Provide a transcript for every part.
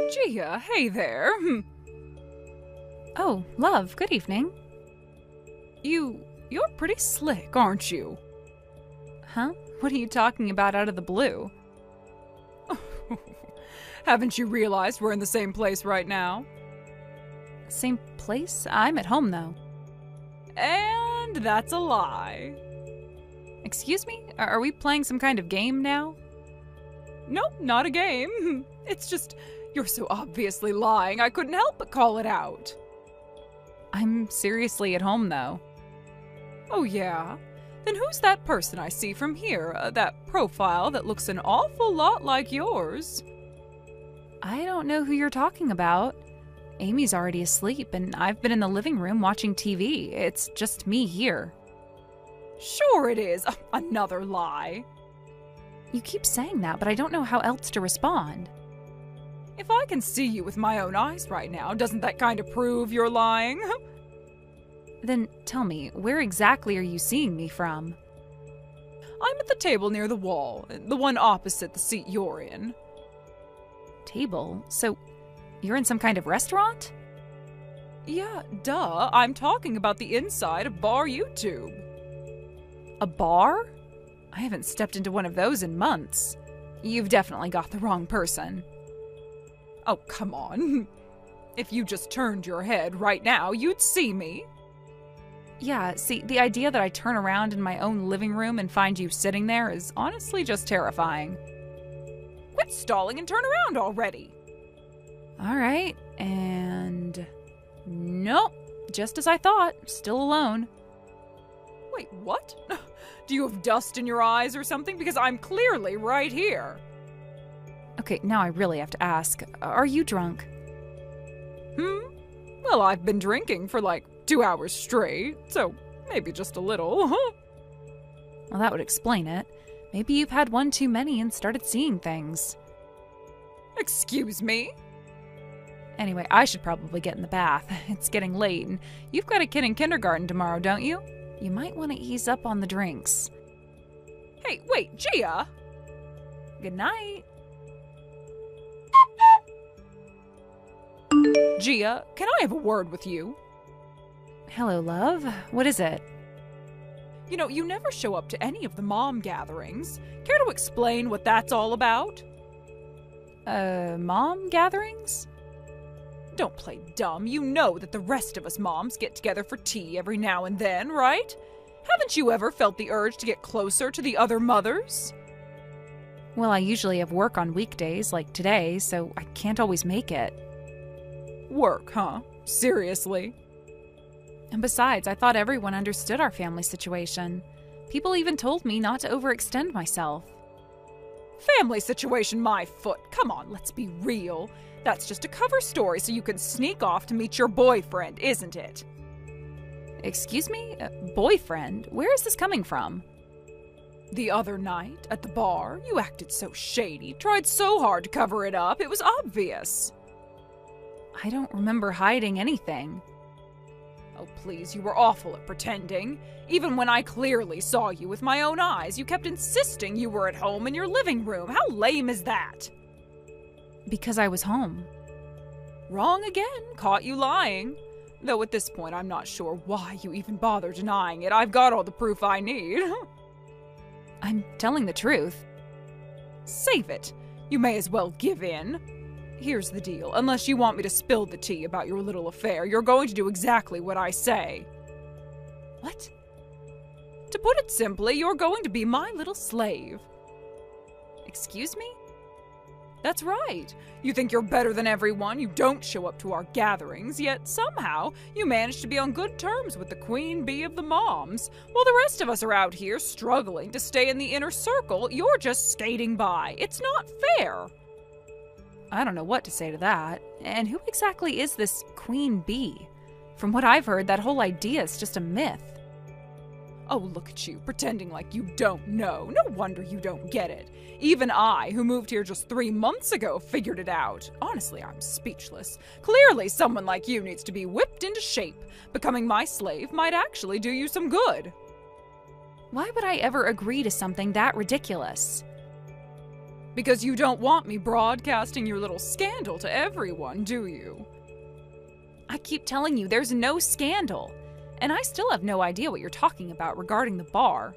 Gia, hey there. Oh, love, good evening. You're pretty slick, aren't you? Huh? What are you talking about out of the blue? Haven't you realized we're in the same place right now? Same place? I'm at home, though. And that's a lie. Excuse me? Are we playing some kind of game now? Nope, not a game. It's just, you're so obviously lying, I couldn't help but call it out. I'm seriously at home, though. Oh, yeah? Then who's that person I see from here? That profile that looks an awful lot like yours? I don't know who you're talking about. Amy's already asleep, and I've been in the living room watching TV. It's just me here. Sure it is. Another lie. You keep saying that, but I don't know how else to respond. If I can see you with my own eyes right now, doesn't that kind of prove you're lying? Then tell me, where exactly are you seeing me from? I'm at the table near the wall, the one opposite the seat you're in. Table? So, you're in some kind of restaurant? Yeah, duh. I'm talking about the inside of Bar YouTube. A bar? I haven't stepped into one of those in months. You've definitely got the wrong person. Oh, come on. If you just turned your head right now, you'd see me. Yeah, see, the idea that I turn around in my own living room and find you sitting there is honestly just terrifying. Quit stalling and turn around already. All right, and... Nope, just as I thought, still alone. Wait, what? Do you have dust in your eyes or something? Because I'm clearly right here. Okay, now I really have to ask, are you drunk? Well, I've been drinking for like 2 hours straight, so maybe just a little. Well, that would explain it. Maybe you've had one too many and started seeing things. Excuse me? Anyway, I should probably get in the bath. It's getting late, and you've got a kid in kindergarten tomorrow, don't you? You might want to ease up on the drinks. Hey, wait, Gia! Good night. Gia, can I have a word with you? Hello, love. What is it? You know, you never show up to any of the mom gatherings. Care to explain what that's all about? Mom gatherings? Don't play dumb. You know that the rest of us moms get together for tea every now and then, right? Haven't you ever felt the urge to get closer to the other mothers? Well, I usually have work on weekdays, like today, so I can't always make it. Work, huh? Seriously? And besides, I thought everyone understood our family situation. People even told me not to overextend myself. Family situation, my foot. Come on, let's be real. That's just a cover story so you can sneak off to meet your boyfriend, isn't it? Excuse me? Boyfriend? Where is this coming from? The other night, at the bar, you acted so shady, tried so hard to cover it up, it was obvious. I don't remember hiding anything. Oh, please, you were awful at pretending. Even when I clearly saw you with my own eyes, you kept insisting you were at home in your living room. How lame is that? Because I was home. Wrong again. Caught you lying. Though at this point, I'm not sure why you even bother denying it. I've got all the proof I need. I'm telling the truth. Save it. You may as well give in. Here's the deal. Unless you want me to spill the tea about your little affair, you're going to do exactly what I say. What? To put it simply, you're going to be my little slave. Excuse me? That's right. You think you're better than everyone. You don't show up to our gatherings, yet somehow you manage to be on good terms with the queen bee of the moms. While the rest of us are out here struggling to stay in the inner circle, you're just skating by. It's not fair. I don't know what to say to that. And who exactly is this queen bee? From what I've heard, that whole idea is just a myth. Oh, look at you, pretending like you don't know. No wonder you don't get it. Even I, who moved here just 3 months ago, figured it out. Honestly, I'm speechless. Clearly, someone like you needs to be whipped into shape. Becoming my slave might actually do you some good. Why would I ever agree to something that ridiculous? Because you don't want me broadcasting your little scandal to everyone, do you? I keep telling you there's no scandal, and I still have no idea what you're talking about regarding the bar.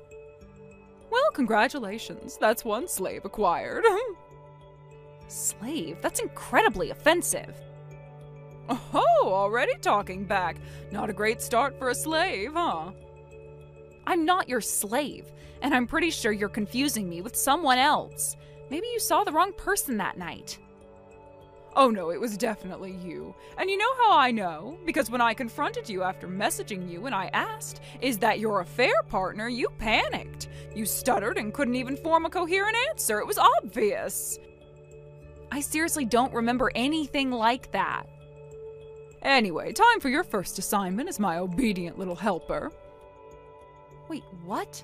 Well, congratulations. That's one slave acquired. Slave? That's incredibly offensive. Oh, already talking back. Not a great start for a slave, huh? I'm not your slave, and I'm pretty sure you're confusing me with someone else. Maybe you saw the wrong person that night. Oh no, it was definitely you. And you know how I know? Because when I confronted you after messaging you and I asked, "Is that your affair partner?" you panicked. You stuttered and couldn't even form a coherent answer. It was obvious. I seriously don't remember anything like that. Anyway, time for your first assignment as my obedient little helper. Wait, what?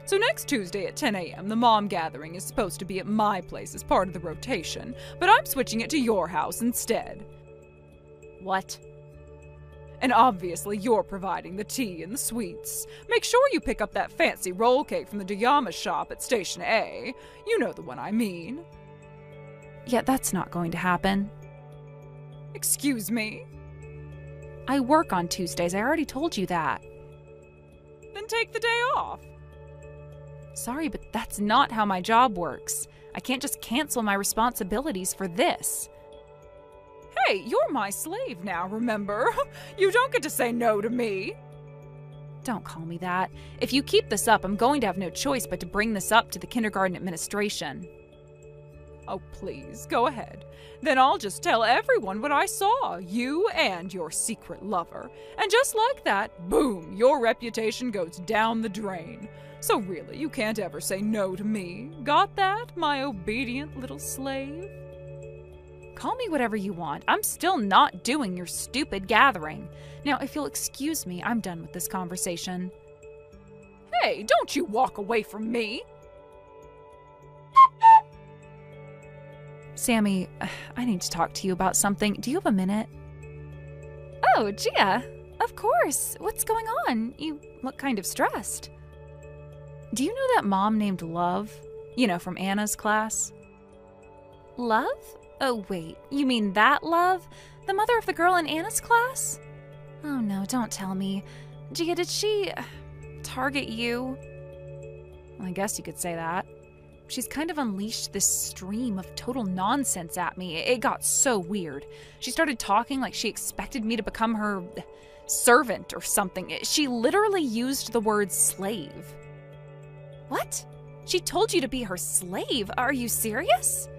So next Tuesday at 10 a.m., the mom gathering is supposed to be at my place as part of the rotation, but I'm switching it to your house instead. What? And obviously you're providing the tea and the sweets. Make sure you pick up that fancy roll cake from the Dayama shop at Station A. You know the one I mean. Yeah, that's not going to happen. Excuse me? I work on Tuesdays, I already told you that. Then take the day off. Sorry, but that's not how my job works. I can't just cancel my responsibilities for this. Hey, you're my slave now, remember? You don't get to say no to me. Don't call me that. If you keep this up, I'm going to have no choice but to bring this up to the kindergarten administration. Oh, please, go ahead. Then I'll just tell everyone what I saw, you and your secret lover. And just like that, boom, your reputation goes down the drain. So really, you can't ever say no to me. Got that, my obedient little slave? Call me whatever you want. I'm still not doing your stupid gathering. Now, if you'll excuse me, I'm done with this conversation. Hey, don't you walk away from me! Sammy, I need to talk to you about something. Do you have a minute? Oh, Gia. Of course. What's going on? You look kind of stressed. Do you know that mom named Love? You know, from Anna's class? Love? Oh, wait. You mean that Love? The mother of the girl in Anna's class? Oh, no, don't tell me. Gia, did she target you? Well, I guess you could say that. She's kind of unleashed this stream of total nonsense at me. It got so weird. She started talking like she expected me to become her servant or something. She literally used the word slave. What? She told you to be her slave? Are you serious?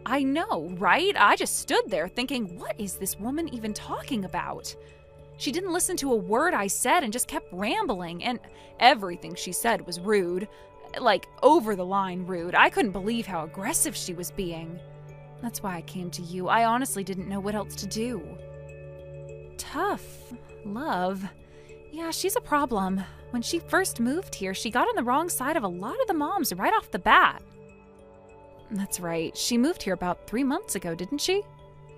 I know, right? I just stood there thinking, what is this woman even talking about? She didn't listen to a word I said and just kept rambling, and everything she said was rude. Like, over the line rude. I couldn't believe how aggressive she was being. That's why I came to you. I honestly didn't know what else to do. Tough. Love. Yeah, she's a problem. When she first moved here, she got on the wrong side of a lot of the moms right off the bat. That's right. She moved here about 3 months ago, didn't she?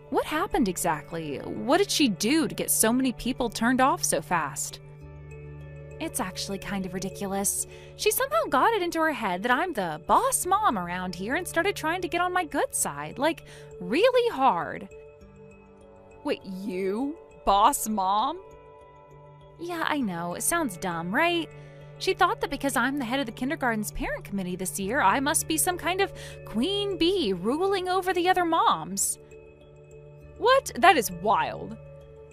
What happened exactly? What did she do to get so many people turned off so fast? It's actually kind of ridiculous. She somehow got it into her head that I'm the boss mom around here and started trying to get on my good side, like, really hard. Wait, you? Boss mom? Yeah, I know. It sounds dumb, right? She thought that because I'm the head of the kindergarten's parent committee this year, I must be some kind of queen bee ruling over the other moms. What? That is wild.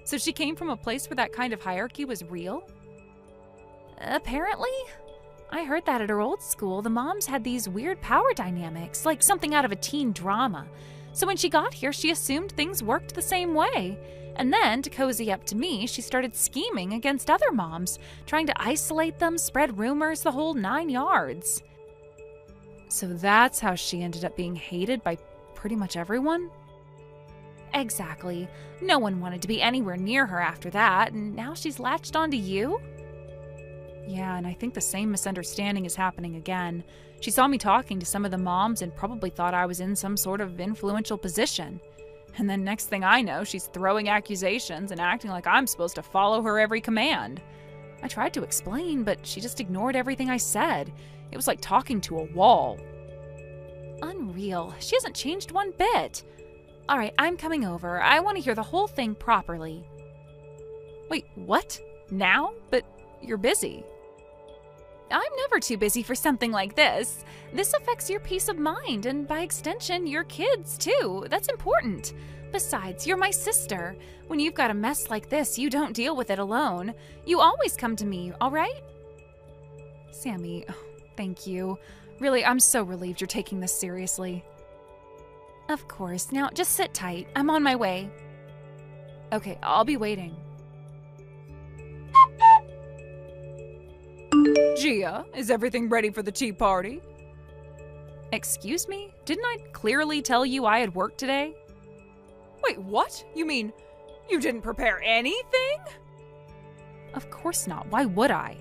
So she came from a place where that kind of hierarchy was real? Apparently. I heard that at her old school, the moms had these weird power dynamics, like something out of a teen drama. So when she got here, she assumed things worked the same way. And then, to cozy up to me, she started scheming against other moms, trying to isolate them, spread rumors, the whole 9 yards. So that's how she ended up being hated by pretty much everyone? Exactly. No one wanted to be anywhere near her after that, and now she's latched onto you? Yeah, and I think the same misunderstanding is happening again. She saw me talking to some of the moms and probably thought I was in some sort of influential position. And then next thing I know, she's throwing accusations and acting like I'm supposed to follow her every command. I tried to explain, but she just ignored everything I said. It was like talking to a wall. Unreal. She hasn't changed one bit. All right, I'm coming over. I want to hear the whole thing properly. Wait, what? Now? But you're busy. I'm never too busy for something like this. This affects your peace of mind, and by extension, your kids, too. That's important. Besides, you're my sister. When you've got a mess like this, you don't deal with it alone. You always come to me, all right? Sammy, thank you. Really, I'm so relieved you're taking this seriously. Of course. Now, just sit tight. I'm on my way. Okay, I'll be waiting. Gia, is everything ready for the tea party? Excuse me? Didn't I clearly tell you I had work today? Wait, what? You mean you didn't prepare anything? Of course not. Why would I?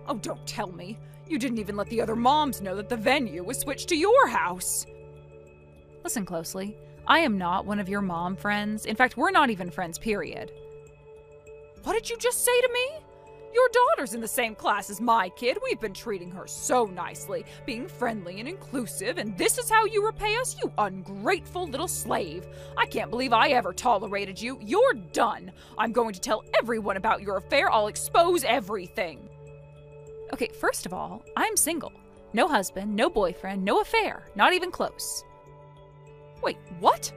Oh, don't tell me. You didn't even let the other moms know that the venue was switched to your house. Listen closely. I am not one of your mom friends. In fact, we're not even friends, period. What did you just say to me? Your daughter's in the same class as my kid. We've been treating her so nicely, being friendly and inclusive, and this is how you repay us, you ungrateful little slave. I can't believe I ever tolerated you. You're done. I'm going to tell everyone about your affair. I'll expose everything. Okay, first of all, I'm single. No husband, no boyfriend, no affair. Not even close. Wait, what?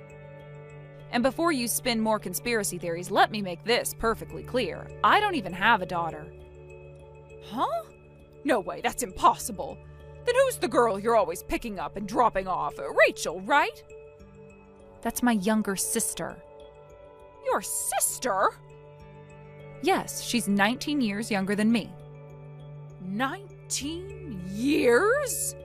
And before you spin more conspiracy theories, let me make this perfectly clear. I don't even have a daughter. Huh? No way, that's impossible. Then who's the girl you're always picking up and dropping off? Rachel, right? That's my younger sister. Your sister? Yes, she's 19 years younger than me. 19 years?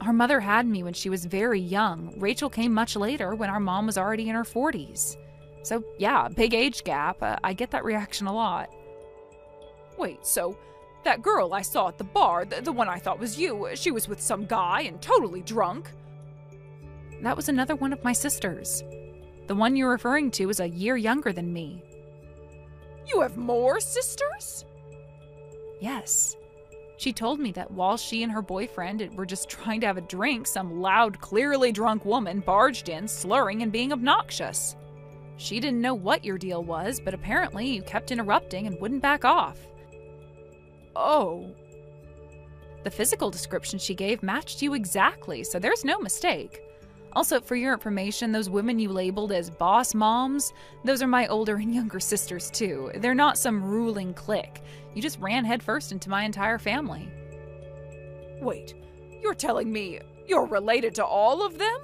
Our mother had me when she was very young. Rachel came much later when our mom was already in her 40s. So, yeah, big age gap. I get that reaction a lot. Wait, so that girl I saw at the bar, the one I thought was you, she was with some guy and totally drunk? That was another one of my sisters. The one you're referring to is a year younger than me. You have more sisters? Yes. She told me that while she and her boyfriend were just trying to have a drink, some loud, clearly drunk woman barged in, slurring and being obnoxious. She didn't know what your deal was, but apparently you kept interrupting and wouldn't back off. Oh. The physical description she gave matched you exactly, so there's no mistake. Also, for your information, those women you labeled as boss moms, those are my older and younger sisters too. They're not some ruling clique. You just ran headfirst into my entire family. Wait, you're telling me you're related to all of them?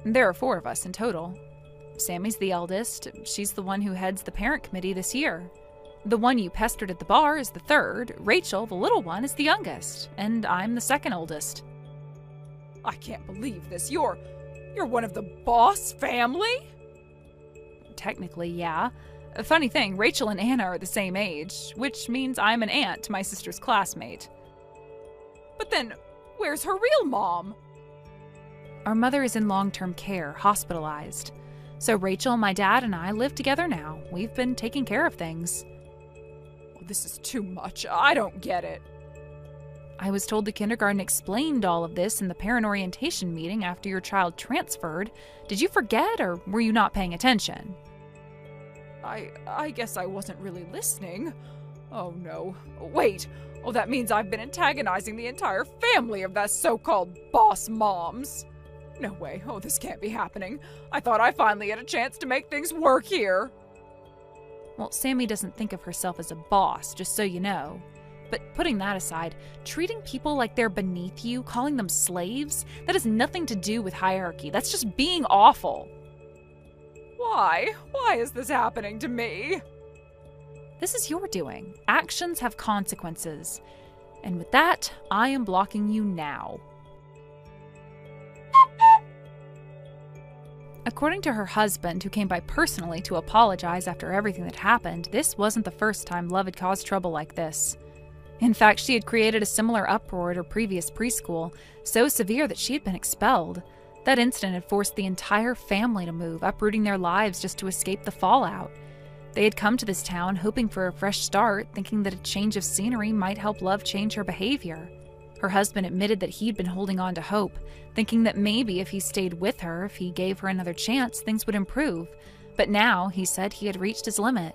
There are 4 of us in total. Sammy's the eldest. She's the one who heads the parent committee this year. The one you pestered at the bar is the 3rd. Rachel, the little one, is the youngest. And I'm the 2nd oldest. I can't believe this. You're one of the boss family? Technically, yeah. A funny thing, Rachel and Anna are the same age, which means I'm an aunt to my sister's classmate. But then, where's her real mom? Our mother is in long-term care, hospitalized. So Rachel, my dad, and I live together now. We've been taking care of things. Well, this is too much. I don't get it. I was told the kindergarten explained all of this in the parent orientation meeting after your child transferred. Did you forget, or were you not paying attention? I guess I wasn't really listening. Oh no. Wait. Oh, that means I've been antagonizing the entire family of that so-called boss moms. No way. Oh, this can't be happening. I thought I finally had a chance to make things work here. Well, Sammy doesn't think of herself as a boss, just so you know. But putting that aside, treating people like they're beneath you, calling them slaves, that has nothing to do with hierarchy. That's just being awful. Why? Why is this happening to me? This is your doing. Actions have consequences. And with that, I am blocking you now. According to her husband, who came by personally to apologize after everything that happened, this wasn't the first time Love had caused trouble like this. In fact, she had created a similar uproar at her previous preschool, so severe that she had been expelled. That incident had forced the entire family to move, uprooting their lives just to escape the fallout. They had come to this town hoping for a fresh start, thinking that a change of scenery might help Love change her behavior. Her husband admitted that he'd been holding on to hope, thinking that maybe if he stayed with her, if he gave her another chance, things would improve. But now, he said, he had reached his limit.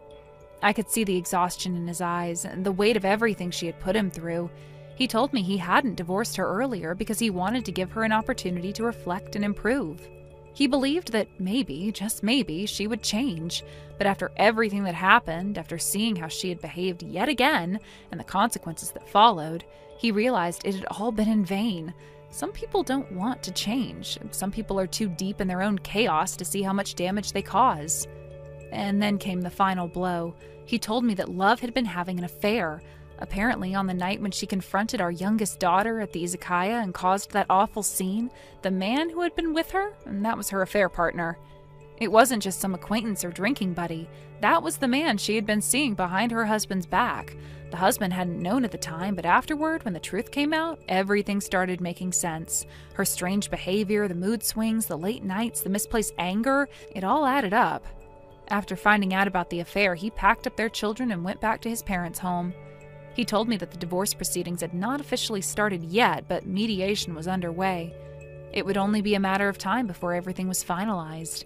I could see the exhaustion in his eyes and the weight of everything she had put him through. He told me he hadn't divorced her earlier because he wanted to give her an opportunity to reflect and improve. He believed that maybe, just maybe, she would change. But after everything that happened, after seeing how she had behaved yet again, and the consequences that followed, he realized it had all been in vain. Some people don't want to change. Some people are too deep in their own chaos to see how much damage they cause. And then came the final blow. He told me that Love had been having an affair. Apparently, on the night when she confronted our youngest daughter at the izakaya and caused that awful scene, the man who had been with her, and that was her affair partner. It wasn't just some acquaintance or drinking buddy. That was the man she had been seeing behind her husband's back. The husband hadn't known at the time, but afterward, when the truth came out, everything started making sense. Her strange behavior, the mood swings, the late nights, the misplaced anger, it all added up. After finding out about the affair, he packed up their children and went back to his parents' home. He told me that the divorce proceedings had not officially started yet, but mediation was underway. It would only be a matter of time before everything was finalized.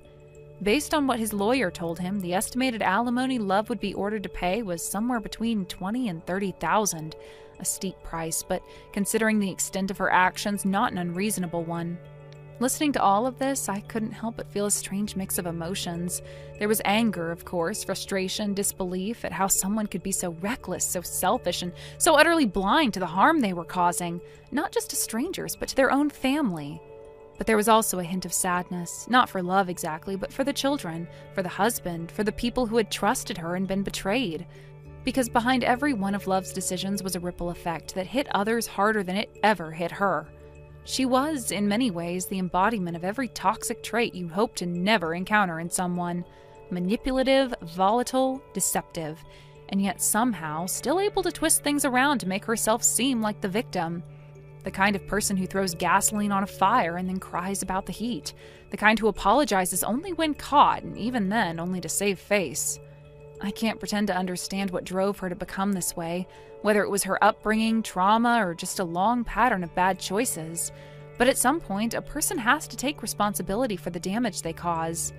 Based on what his lawyer told him, the estimated alimony Love would be ordered to pay was somewhere between $20,000 and $30,000, a steep price, but considering the extent of her actions, not an unreasonable one. Listening to all of this, I couldn't help but feel a strange mix of emotions. There was anger, of course, frustration, disbelief at how someone could be so reckless, so selfish, and so utterly blind to the harm they were causing, not just to strangers, but to their own family. But there was also a hint of sadness, not for Love exactly, but for the children, for the husband, for the people who had trusted her and been betrayed. Because behind every one of Love's decisions was a ripple effect that hit others harder than it ever hit her. She was, in many ways, the embodiment of every toxic trait you hope to never encounter in someone. Manipulative, volatile, deceptive, and yet somehow still able to twist things around to make herself seem like the victim. The kind of person who throws gasoline on a fire and then cries about the heat. The kind who apologizes only when caught, and even then only to save face. I can't pretend to understand what drove her to become this way, whether it was her upbringing, trauma, or just a long pattern of bad choices. But at some point, a person has to take responsibility for the damage they cause.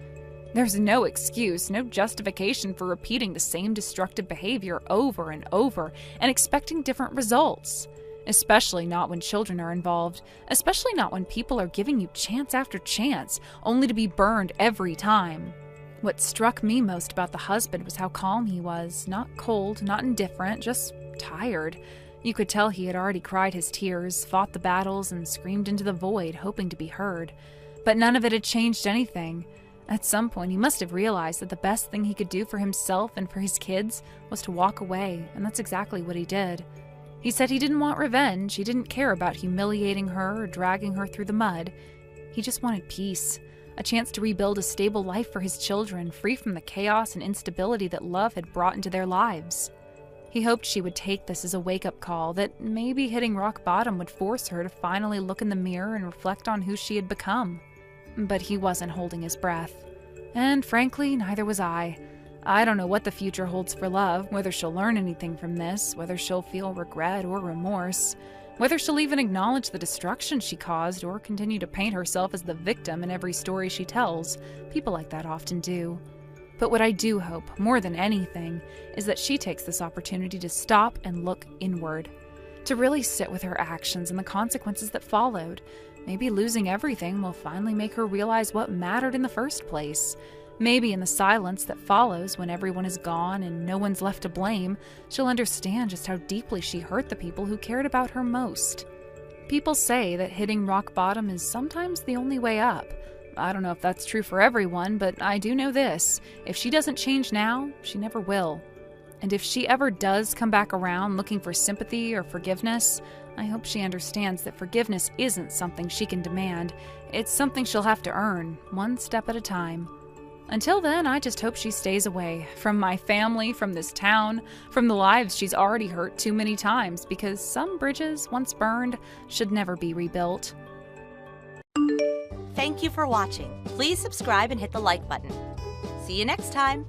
There's no excuse, no justification for repeating the same destructive behavior over and over and expecting different results. Especially not when children are involved, especially not when people are giving you chance after chance, only to be burned every time. What struck me most about the husband was how calm he was, not cold, not indifferent, just tired. You could tell he had already cried his tears, fought the battles, and screamed into the void, hoping to be heard. But none of it had changed anything. At some point, he must have realized that the best thing he could do for himself and for his kids was to walk away, and that's exactly what he did. He said he didn't want revenge, he didn't care about humiliating her or dragging her through the mud. He just wanted peace, a chance to rebuild a stable life for his children, free from the chaos and instability that Love had brought into their lives. He hoped she would take this as a wake-up call, that maybe hitting rock bottom would force her to finally look in the mirror and reflect on who she had become. But he wasn't holding his breath. And frankly, neither was I. I don't know what the future holds for Love, whether she'll learn anything from this, whether she'll feel regret or remorse, whether she'll even acknowledge the destruction she caused or continue to paint herself as the victim in every story she tells. People like that often do. But what I do hope, more than anything, is that she takes this opportunity to stop and look inward, to really sit with her actions and the consequences that followed. Maybe losing everything will finally make her realize what mattered in the first place. Maybe in the silence that follows when everyone is gone and no one's left to blame, she'll understand just how deeply she hurt the people who cared about her most. People say that hitting rock bottom is sometimes the only way up. I don't know if that's true for everyone, but I do know this. If she doesn't change now, she never will. And if she ever does come back around looking for sympathy or forgiveness, I hope she understands that forgiveness isn't something she can demand. It's something she'll have to earn, one step at a time. Until then, I just hope she stays away from my family, from this town, from the lives she's already hurt too many times, because some bridges, once burned, should never be rebuilt. Thank you for watching. Please subscribe and hit the like button. See you next time.